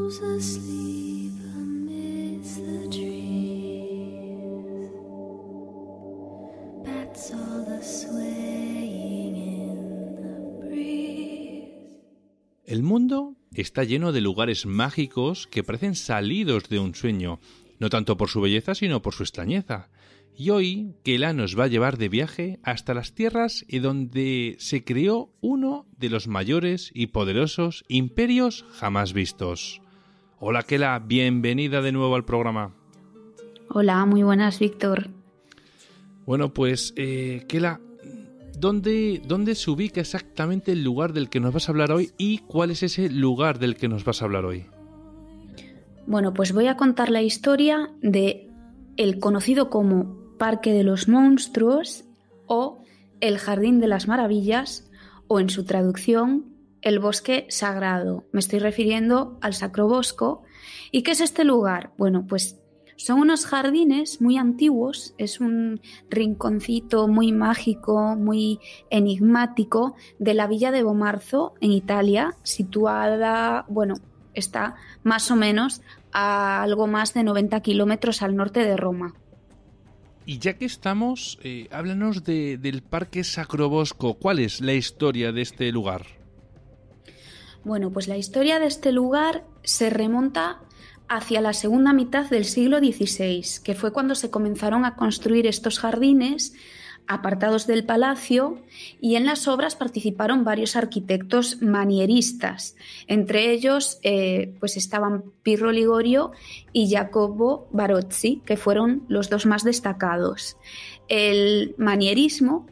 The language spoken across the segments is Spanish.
asleep amidst the trees. Bats all a swaying in the breeze. El mundo está lleno de lugares mágicos que parecen salidos de un sueño, no tanto por su belleza sino por su extrañeza. Y hoy Kela nos va a llevar de viaje hasta las tierras y donde se creó uno de los mayores y poderosos imperios jamás vistos. Hola Kela, bienvenida de nuevo al programa. Hola, muy buenas, Víctor. Bueno, pues Kela, ¿dónde se ubica exactamente el lugar del que nos vas a hablar hoy y cuál es ese lugar del que nos vas a hablar hoy? Bueno, pues voy a contar la historia de el conocido como Parque de los Monstruos o el Jardín de las Maravillas o en su traducción el Bosque Sagrado. Me estoy refiriendo al Sacrobosco. ¿Y qué es este lugar? Bueno, pues son unos jardines muy antiguos, es un rinconcito muy mágico, muy enigmático de la villa de Bomarzo en Italia, situada, bueno, está más o menos a algo más de 90 kilómetros al norte de Roma. Y ya que estamos, háblanos del Parque Sacrobosco. ¿Cuál es la historia de este lugar? Bueno, pues la historia de este lugar se remonta hacia la segunda mitad del siglo XVI, que fue cuando se comenzaron a construir estos jardines apartados del palacio, y en las obras participaron varios arquitectos manieristas. Entre ellos pues estaban Pirro Ligorio y Jacopo Barozzi, que fueron los dos más destacados. El manierismo,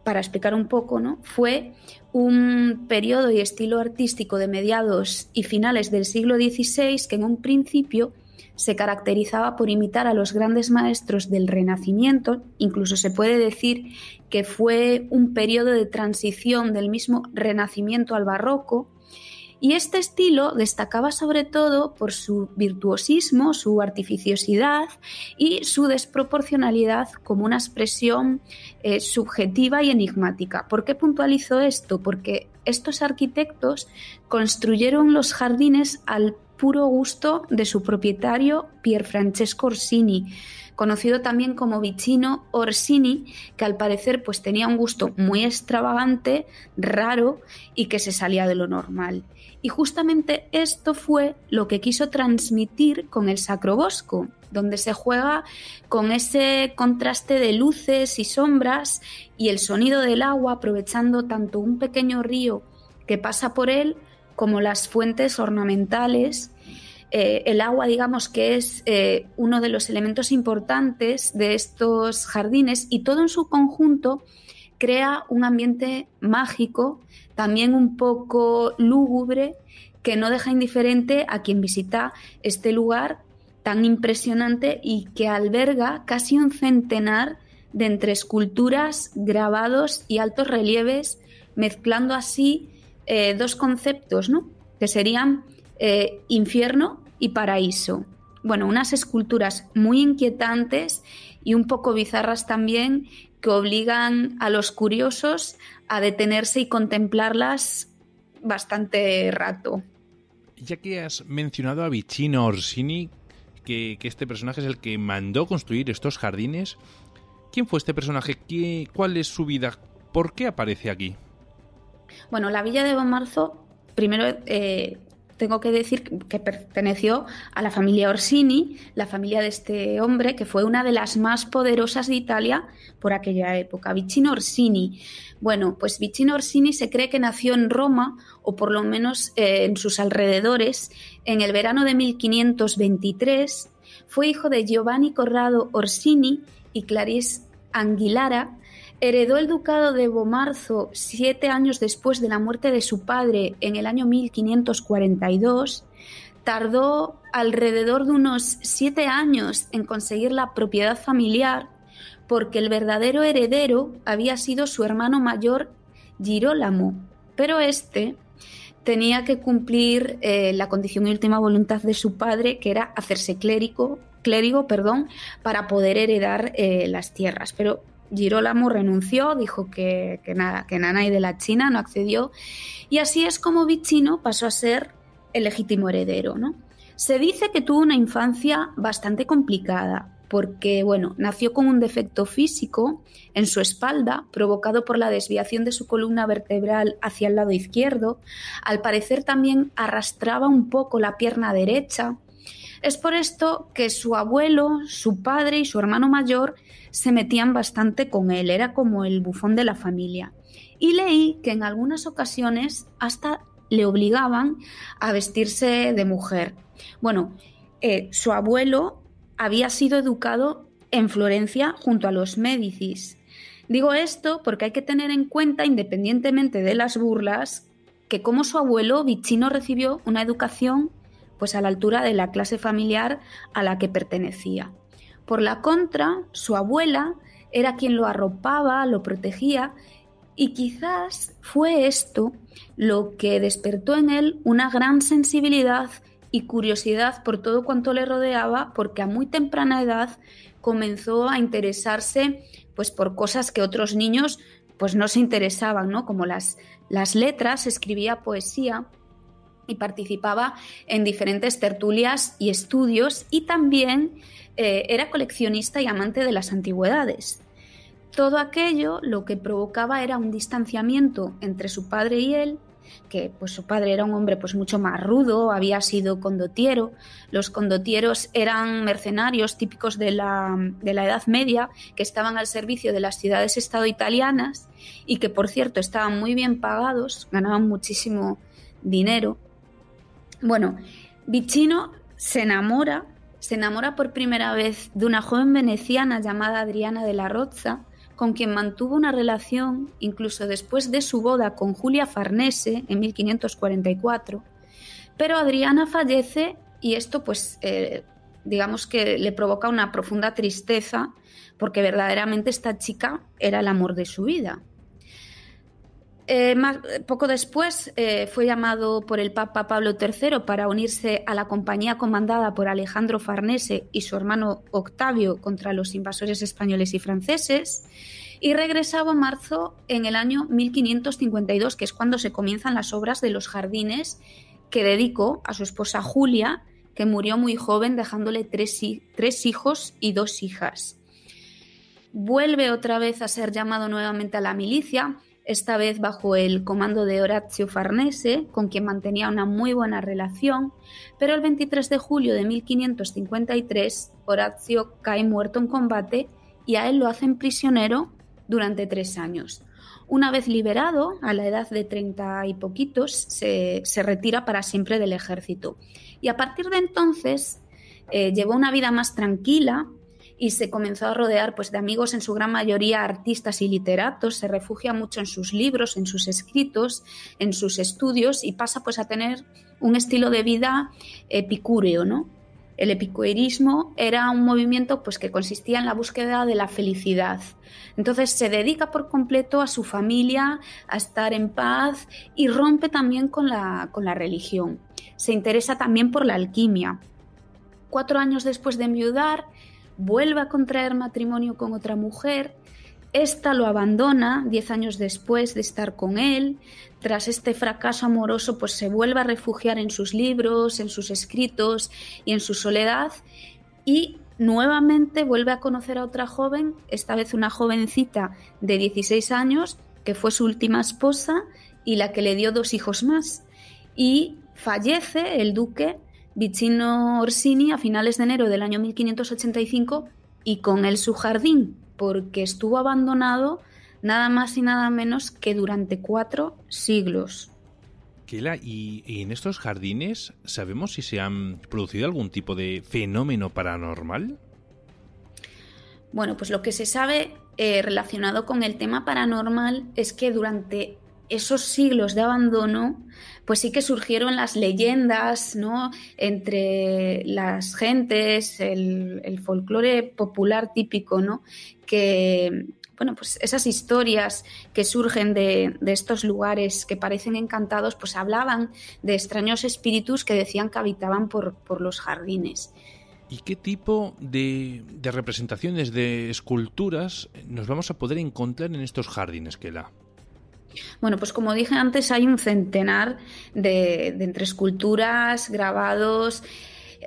para explicar un poco, ¿no?, fue un periodo y estilo artístico de mediados y finales del siglo XVI que en un principio se caracterizaba por imitar a los grandes maestros del Renacimiento. Incluso se puede decir que fue un periodo de transición del mismo Renacimiento al Barroco, y este estilo destacaba sobre todo por su virtuosismo, su artificiosidad y su desproporcionalidad como una expresión subjetiva y enigmática. ¿Por qué puntualizo esto? Porque estos arquitectos construyeron los jardines al puro gusto de su propietario Pier Francesco Orsini, conocido también como Vicino Orsini, que al parecer pues tenía un gusto muy extravagante, raro y que se salía de lo normal. Y justamente esto fue lo que quiso transmitir con el Sacrobosco, donde se juega con ese contraste de luces y sombras y el sonido del agua, aprovechando tanto un pequeño río que pasa por él como las fuentes ornamentales. El agua, digamos que es uno de los elementos importantes de estos jardines, y todo en su conjunto crea un ambiente mágico, también un poco lúgubre, que no deja indiferente a quien visita este lugar tan impresionante y que alberga casi un centenar de entre esculturas, grabados y altos relieves, mezclando así dos conceptos, ¿no?, que serían infierno y paraíso. Bueno, unas esculturas muy inquietantes y un poco bizarras también, que obligan a los curiosos a detenerse y contemplarlas bastante rato. Ya que has mencionado a Vicino Orsini, que este personaje es el que mandó construir estos jardines, ¿quién fue este personaje? ¿Cuál es su vida? ¿Por qué aparece aquí? Bueno, la villa de Bomarzo, primero tengo que decir que perteneció a la familia Orsini, la familia de este hombre, que fue una de las más poderosas de Italia por aquella época, Vicino Orsini. Bueno, pues Vicino Orsini se cree que nació en Roma, o por lo menos en sus alrededores, en el verano de 1523. Fue hijo de Giovanni Corrado Orsini y Clarice Anguillara. Heredó el ducado de Bomarzo 7 años después de la muerte de su padre en el año 1542. Tardó alrededor de unos 7 años en conseguir la propiedad familiar, porque el verdadero heredero había sido su hermano mayor Girolamo, pero este tenía que cumplir la condición y última voluntad de su padre, que era hacerse clérigo, para poder heredar las tierras. Pero Girolamo renunció, dijo que nada, que nanay de la China, no accedió, y así es como Vicino pasó a ser el legítimo heredero, ¿no? Se dice que tuvo una infancia bastante complicada porque, bueno, nació con un defecto físico en su espalda provocado por la desviación de su columna vertebral hacia el lado izquierdo. Al parecer también arrastraba un poco la pierna derecha. Es por esto que su abuelo, su padre y su hermano mayor se metían bastante con él, era como el bufón de la familia. Y leí que en algunas ocasiones hasta le obligaban a vestirse de mujer. Bueno, su abuelo había sido educado en Florencia junto a los Médicis. Digo esto porque hay que tener en cuenta, independientemente de las burlas, que como su abuelo, Vicino recibió una educación pues a la altura de la clase familiar a la que pertenecía. Por la contra, su abuela era quien lo arropaba, lo protegía, y quizás fue esto lo que despertó en él una gran sensibilidad y curiosidad por todo cuanto le rodeaba, porque a muy temprana edad comenzó a interesarse pues por cosas que otros niños pues no se interesaban, ¿no? Como las letras, escribía poesía y participaba en diferentes tertulias y estudios, y también era coleccionista y amante de las antigüedades. Todo aquello lo que provocaba era un distanciamiento entre su padre y él, que pues su padre era un hombre pues mucho más rudo, había sido condottiero. Los condottieros eran mercenarios típicos de la Edad Media que estaban al servicio de las ciudades-estado italianas y que, por cierto, estaban muy bien pagados, ganaban muchísimo dinero. Bueno, Vicino se enamora por primera vez de una joven veneciana llamada Adriana de la Rozza, con quien mantuvo una relación incluso después de su boda con Julia Farnese en 1544, pero Adriana fallece y esto pues digamos que le provoca una profunda tristeza porque verdaderamente esta chica era el amor de su vida. Poco después fue llamado por el Papa Pablo III para unirse a la compañía comandada por Alejandro Farnese y su hermano Octavio contra los invasores españoles y franceses, y regresaba en marzo en el año 1552, que es cuando se comienzan las obras de los jardines que dedicó a su esposa Julia, que murió muy joven dejándole tres hijos y 2 hijas. Vuelve otra vez a ser llamado nuevamente a la milicia, esta vez bajo el comando de Orazio Farnese, con quien mantenía una muy buena relación, pero el 23 de julio de 1553 Orazio cae muerto en combate y a él lo hacen prisionero durante 3 años. Una vez liberado, a la edad de 30 y poquitos, se retira para siempre del ejército. Y a partir de entonces llevó una vida más tranquila y se comenzó a rodear pues, de amigos, en su gran mayoría artistas y literatos. Se refugia mucho en sus libros, en sus escritos, en sus estudios, y pasa pues, a tener un estilo de vida epicúreo, ¿no? El epicureísmo era un movimiento pues, que consistía en la búsqueda de la felicidad. Entonces se dedica por completo a su familia, a estar en paz, y rompe también con la religión. Se interesa también por la alquimia. 4 años después de enviudar, vuelve a contraer matrimonio con otra mujer. Esta lo abandona 10 años después de estar con él. Tras este fracaso amoroso, pues se vuelve a refugiar en sus libros, en sus escritos y en su soledad, y nuevamente vuelve a conocer a otra joven, esta vez una jovencita de 16 años, que fue su última esposa y la que le dio 2 hijos más. Y fallece el duque Vicino Orsini a finales de enero del año 1585, y con él su jardín, porque estuvo abandonado nada más y nada menos que durante 4 siglos. Kela, ¿y en estos jardines sabemos si se han producido algún tipo de fenómeno paranormal? Bueno, pues lo que se sabe relacionado con el tema paranormal es que durante esos siglos de abandono, pues sí que surgieron las leyendas, ¿no? Entre las gentes, el folclore popular típico, ¿no? Que, bueno, pues esas historias que surgen de estos lugares que parecen encantados, pues hablaban de extraños espíritus que decían que habitaban por los jardines. ¿Y qué tipo de representaciones, de esculturas nos vamos a poder encontrar en estos jardines, Kela? Bueno, pues como dije antes, hay un centenar de entre esculturas, grabados,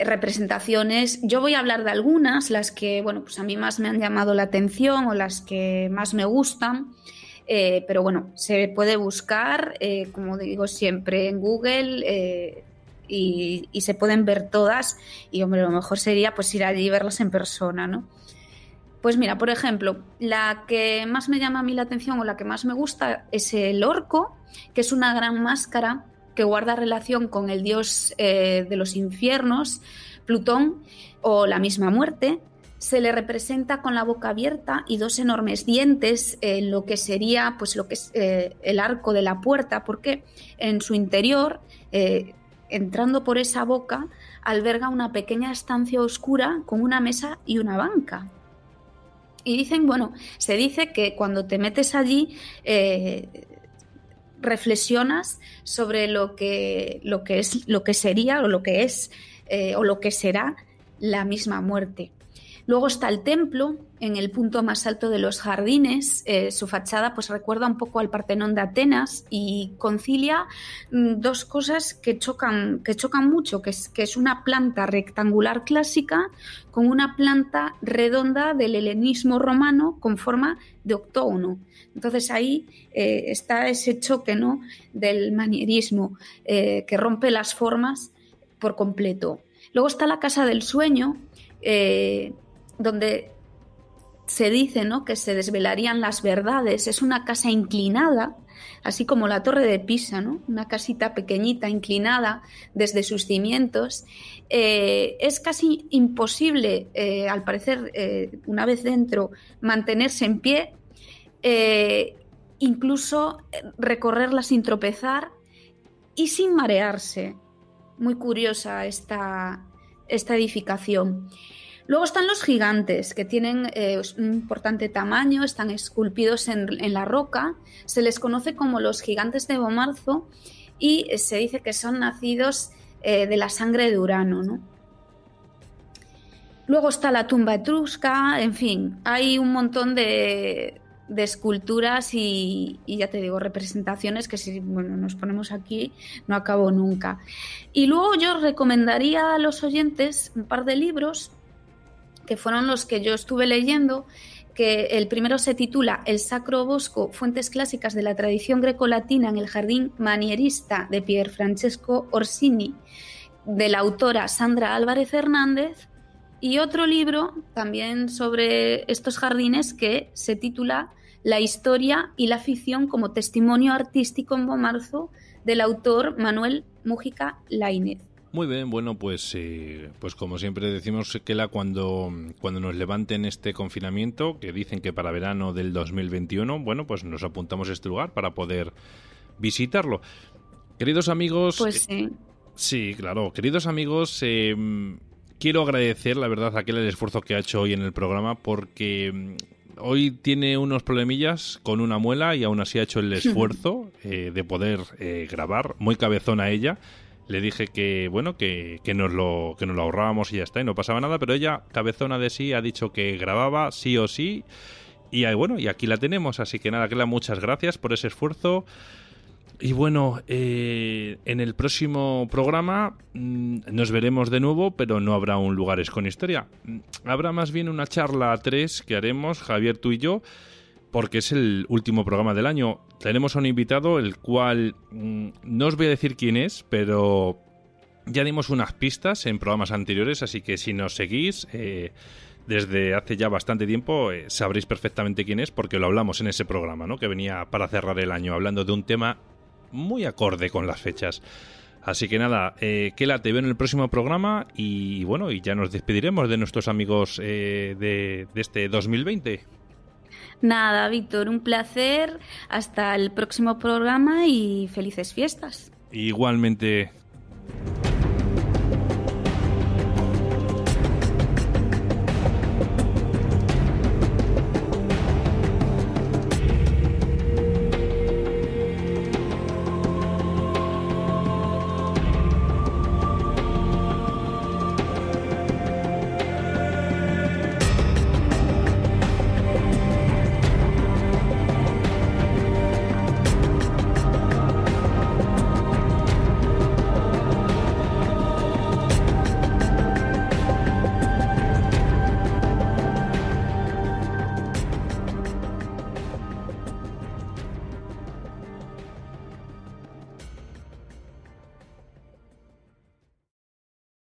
representaciones. Yo voy a hablar de algunas, las que, bueno, pues a mí más me han llamado la atención o las que más me gustan. Pero bueno, se puede buscar, como digo siempre, en Google, y se pueden ver todas. Y hombre, lo mejor sería pues ir allí y verlas en persona, ¿no? Pues mira, por ejemplo, la que más me llama a mí la atención o la que más me gusta es el orco, que es una gran máscara que guarda relación con el dios de los infiernos, Plutón, o la misma muerte. Se le representa con la boca abierta y dos enormes dientes en lo que sería pues lo que es el arco de la puerta, porque en su interior, entrando por esa boca, alberga una pequeña estancia oscura con una mesa y una banca. Y dicen, bueno, se dice que cuando te metes allí reflexionas sobre lo que sería o lo que es o lo que será la misma muerte. Luego está el templo, en el punto más alto de los jardines. Su fachada pues recuerda un poco al Partenón de Atenas y concilia dos cosas que chocan mucho, que es una planta rectangular clásica con una planta redonda del helenismo romano con forma de octógono. Entonces ahí está ese choque, ¿no?, del manierismo que rompe las formas por completo. Luego está la Casa del Sueño, donde se dice, ¿no?, que se desvelarían las verdades. Es una casa inclinada, así como la Torre de Pisa, ¿no?, una casita pequeñita inclinada desde sus cimientos. Es casi imposible, al parecer, una vez dentro, mantenerse en pie, incluso recorrerla sin tropezar y sin marearse. Muy curiosa esta edificación. Luego están los gigantes, que tienen un importante tamaño, están esculpidos en la roca. Se les conoce como los gigantes de Bomarzo y se dice que son nacidos de la sangre de Urano, ¿no? Luego está la tumba etrusca, en fin, hay un montón de esculturas y ya te digo, representaciones que si nos ponemos aquí no acabo nunca. Y luego yo recomendaría a los oyentes un par de libros que fueron los que yo estuve leyendo, que el primero se titula El Sacro Bosco, fuentes clásicas de la tradición grecolatina en el jardín manierista de Pier Francesco Orsini, de la autora Sandra Álvarez Hernández, y otro libro también sobre estos jardines que se titula La historia y la ficción como testimonio artístico en Bomarzo, del autor Manuel Mújica Laínez. Muy bien, bueno, pues como siempre decimos, Kela, cuando nos levanten este confinamiento, que dicen que para verano del 2021, bueno, pues nos apuntamos a este lugar para poder visitarlo. Queridos amigos... Pues sí. Sí, claro. Queridos amigos, quiero agradecer, la verdad, a Kela el esfuerzo que ha hecho hoy en el programa, porque hoy tiene unos problemillas con una muela y aún así ha hecho el esfuerzo de poder grabar. Muy cabezona ella. Le dije que bueno que nos lo ahorrábamos y ya está, y no pasaba nada, pero ella, cabezona de sí, ha dicho que grababa sí o sí, y bueno, y aquí la tenemos, así que nada, Kela, muchas gracias por ese esfuerzo. Y bueno, en el próximo programa nos veremos de nuevo, pero no habrá un Lugares con Historia. Habrá más bien una charla a tres que haremos, Javier, tú y yo, porque es el último programa del año. Tenemos a un invitado, el cual no os voy a decir quién es, pero ya dimos unas pistas en programas anteriores, así que si nos seguís desde hace ya bastante tiempo, sabréis perfectamente quién es, porque lo hablamos en ese programa, ¿no?, que venía para cerrar el año, hablando de un tema muy acorde con las fechas. Así que nada, Kela, te veo en el próximo programa y bueno, y ya nos despediremos de nuestros amigos de este 2020. Nada, Víctor, un placer. Hasta el próximo programa y felices fiestas. Igualmente.